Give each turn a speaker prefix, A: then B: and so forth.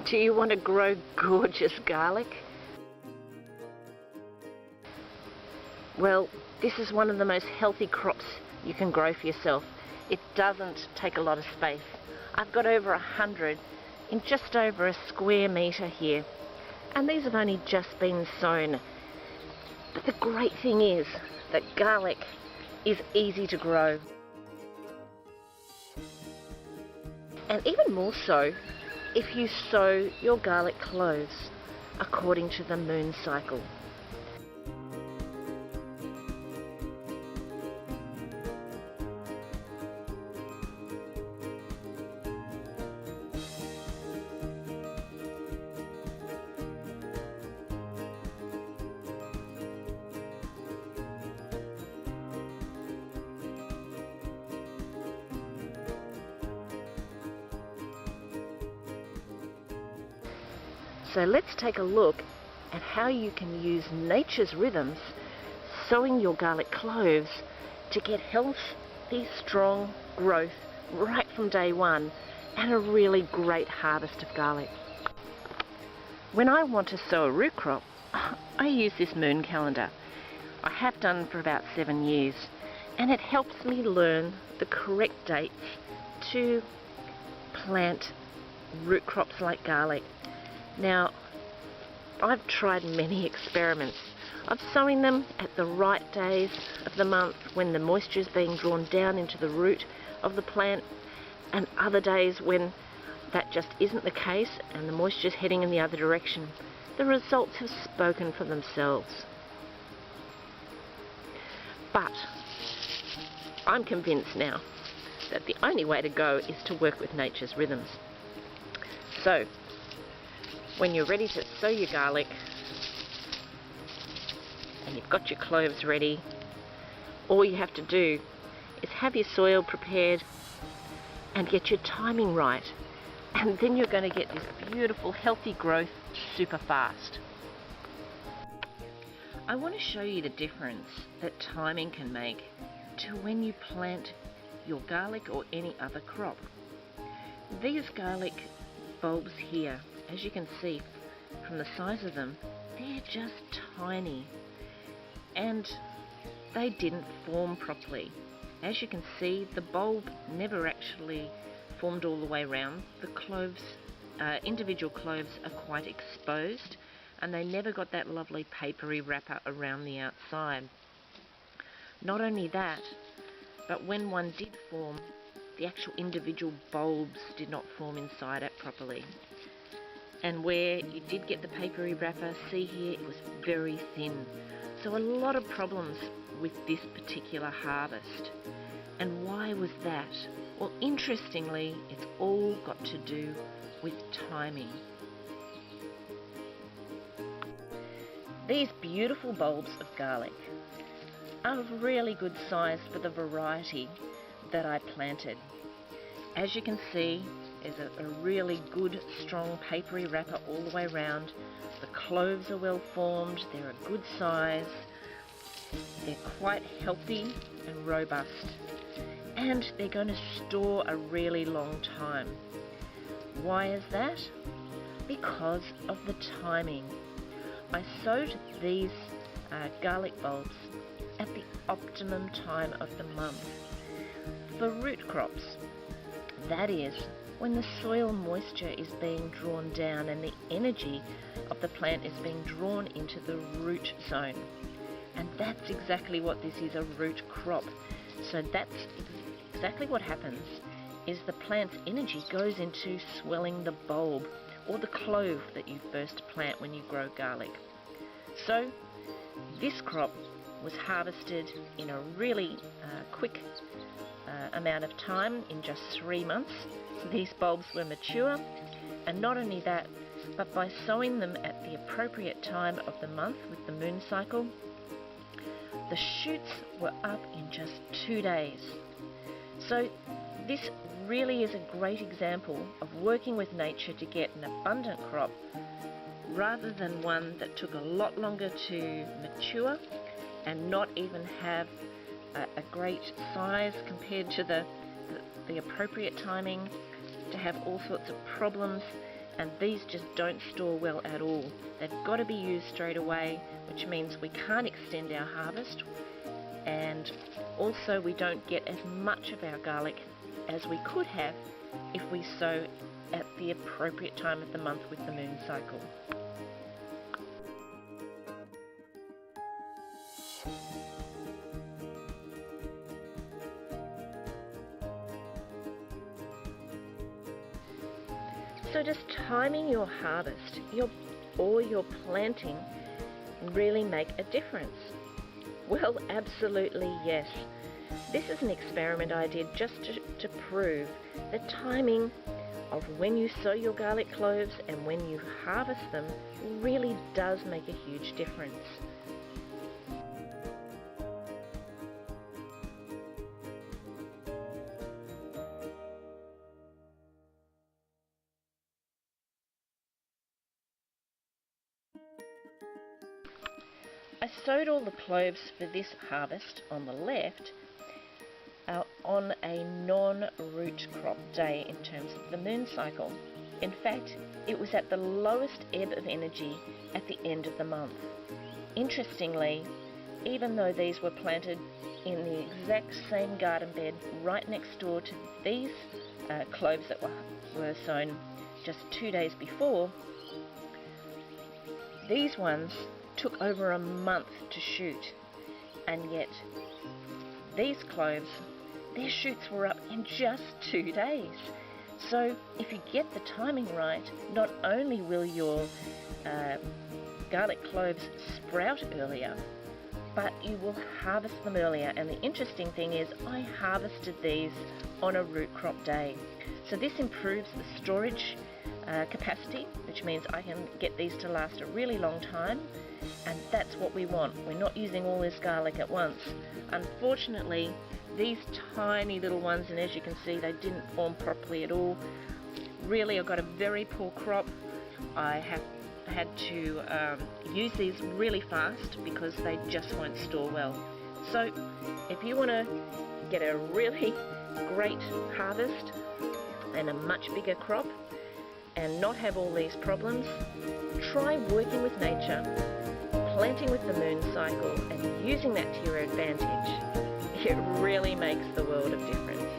A: Do you want to grow gorgeous garlic? Well, this is one of the most healthy crops you can grow for yourself. It doesn't take a lot of space. I've got over 100 in just over a square metre here, and these have only just been sown. But the great thing is that garlic is easy to grow. And even more so if you sow your garlic cloves according to the moon cycle. So let's take a look at how you can use nature's rhythms, sowing your garlic cloves, to get healthy, strong growth right from day one and a really great harvest of garlic. When I want to sow a root crop, I use this moon calendar. I have done for about 7 years, and it helps me learn the correct dates to plant root crops like garlic. Now, I've tried many experiments of sowing them at the right days of the month when the moisture is being drawn down into the root of the plant, and other days when that just isn't the case and the moisture is heading in the other direction. The results have spoken for themselves. But I'm convinced now that the only way to go is to work with nature's rhythms. So, when you're ready to sow your garlic and you've got your cloves ready, all you have to do is have your soil prepared and get your timing right, and then you're going to get this beautiful healthy growth super fast. I want to show you the difference that timing can make to when you plant your garlic or any other crop. These garlic bulbs here, as you can see from the size of them, they're just tiny and they didn't form properly. As you can see, the bulb never actually formed all the way around. The cloves, individual cloves, are quite exposed, and they never got that lovely papery wrapper around the outside. Not only that, but when one did form, the actual individual bulbs did not form inside it properly. And where you did get the papery wrapper, see here, it was very thin. So a lot of problems with this particular harvest. And why was that? Well, interestingly, it's all got to do with timing. These beautiful bulbs of garlic are really good size for the variety that I planted. As you can see, there's a really good strong papery wrapper all the way around. The cloves are well formed, they're a good size, they're quite healthy and robust, and they're going to store a really long time. Why is that? Because of the timing. I sowed these garlic bulbs at the optimum time of the month for root crops. That is, when the soil moisture is being drawn down and the energy of the plant is being drawn into the root zone. And that's exactly what this is, a root crop. So that's exactly what happens, is the plant's energy goes into swelling the bulb or the clove that you first plant when you grow garlic. So this crop was harvested in a really quick amount of time, in just 3 months. These bulbs were mature, and not only that, but by sowing them at the appropriate time of the month with the moon cycle, the shoots were up in just 2 days. So this really is a great example of working with nature to get an abundant crop, rather than one that took a lot longer to mature and not even have a great size compared to the appropriate timing, to have all sorts of problems and these just don't store well at all. They've got to be used straight away, which means we can't extend our harvest, and also we don't get as much of our garlic as we could have if we sow at the appropriate time of the month with the moon cycle. So does timing your harvest or your planting really make a difference? Well, absolutely yes. This is an experiment I did just to prove the timing of when you sow your garlic cloves and when you harvest them really does make a huge difference. I sowed all the cloves for this harvest on the left on a non-root crop day in terms of the moon cycle. In fact, it was at the lowest ebb of energy at the end of the month. Interestingly, even though these were planted in the exact same garden bed right next door to these cloves that were sown just 2 days before, these ones took over a month to shoot, and yet these cloves, their shoots were up in just 2 days. So if you get the timing right, not only will your garlic cloves sprout earlier, but you will harvest them earlier. And the interesting thing is I harvested these on a root crop day. So this improves the storage capacity, which means I can get these to last a really long time, and that's what we want. We're not using all this garlic at once. Unfortunately, these tiny little ones, and as you can see, they didn't form properly at all. Really, I got a very poor crop. I had to use these really fast because they just won't store well. So if you want to get a really great harvest and a much bigger crop and not have all these problems, try working with nature, planting with the moon cycle and using that to your advantage. It really makes the world of difference.